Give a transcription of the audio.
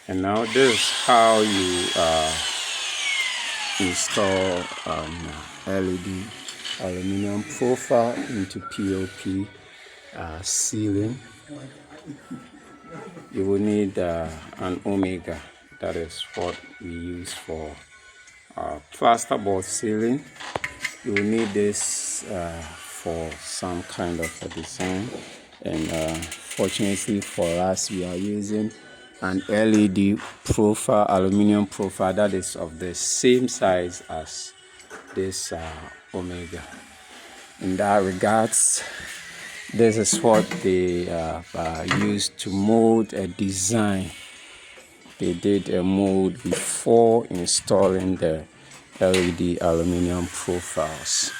And now this is how you install LED aluminum profile into POP ceiling. You will need an Omega. That is what we use for plasterboard ceiling. You will need this for some kind of a design, and fortunately for us, we are using an LED profile, aluminum profile, that is of the same size as this Omega. In that regards, this is what they used to mold a design. They did a mold before installing the LED aluminum profiles.